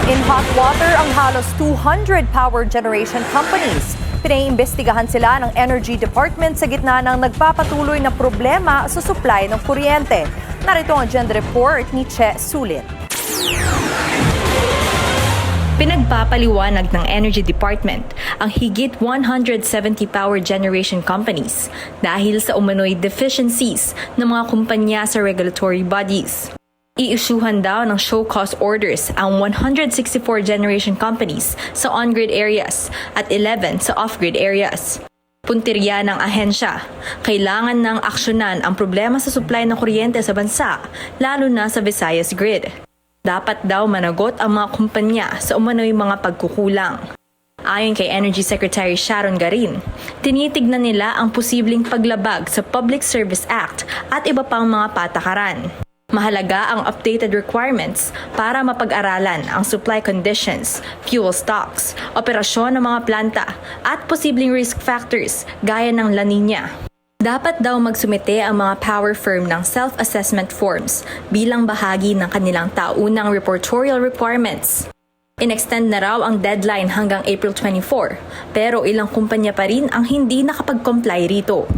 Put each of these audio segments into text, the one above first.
In hot water ang halos 200 power generation companies. Pinaiimbestigahan sila ng Energy Department sa gitna ng nagpapatuloy na problema sa supply ng kuryente. Narito ang agenda report ni Che Sulit. Pinagpapaliwanag ng Energy Department ang higit 170 power generation companies dahil sa umano'y deficiencies ng mga kumpanya sa regulatory bodies. Iisyuhan daw ng show cause orders ang 164 generation companies sa on-grid areas at 11 sa off-grid areas. Puntirya ng ahensya, kailangan ng aksyonan ang problema sa supply ng kuryente sa bansa, lalo na sa Visayas grid. Dapat daw managot ang mga kumpanya sa umano'y mga pagkukulang. Ayon kay Energy Secretary Sharon Garin, tinitignan nila ang posibleng paglabag sa Public Service Act at iba pang mga patakaran. Mahalaga ang updated requirements para mapag-aralan ang supply conditions, fuel stocks, operasyon ng mga planta at posibleng risk factors gaya ng La Nina. Dapat daw magsumite ang mga power firm ng self-assessment forms bilang bahagi ng kanilang taunang reportorial requirements. In-extend na raw ang deadline hanggang April 24, pero ilang kumpanya pa rin ang hindi nakapag-comply rito.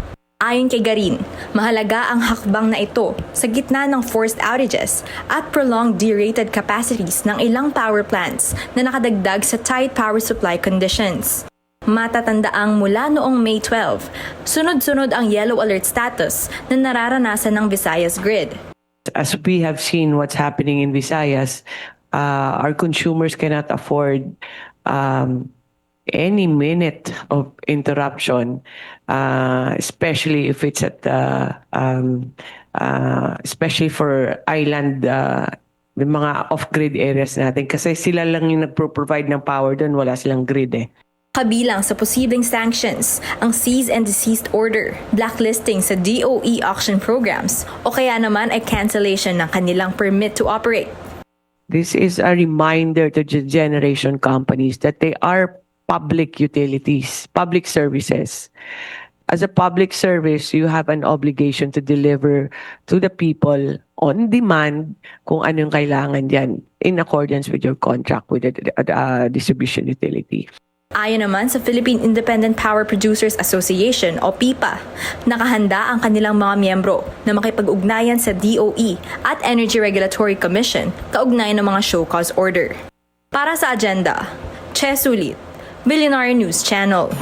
Ayon kay Garin, mahalaga ang hakbang na ito sa gitna ng forced outages at prolonged derated capacities ng ilang power plants na nakadagdag sa tight power supply conditions. Matatandaang mula noong May 12, sunod-sunod ang yellow alert status na nararanasan ng Visayas grid. As we have seen what's happening in Visayas, our consumers cannot afford any minute of interruption, especially if it's at especially for island mga off-grid areas natin kasi sila lang yung nagpro-provide ng power doon, wala silang grid eh. Kabilang sa posibleng sanctions ang cease and desist order, blacklisting sa DOE auction programs o kaya naman ay cancellation ng kanilang permit to operate. This is a reminder to the generation companies that they are public utilities, public services. As a public service, you have an obligation to deliver to the people on demand kung anong kailangan diyan in accordance with your contract with the distribution utility. Ayon naman sa Philippine Independent Power Producers Association o PIPA, nakahanda ang kanilang mga miyembro na makipag-ugnayan sa DOE at Energy Regulatory Commission kaugnay ng mga show cause order. Para sa agenda, Che Sulit, Billionaire News Channel.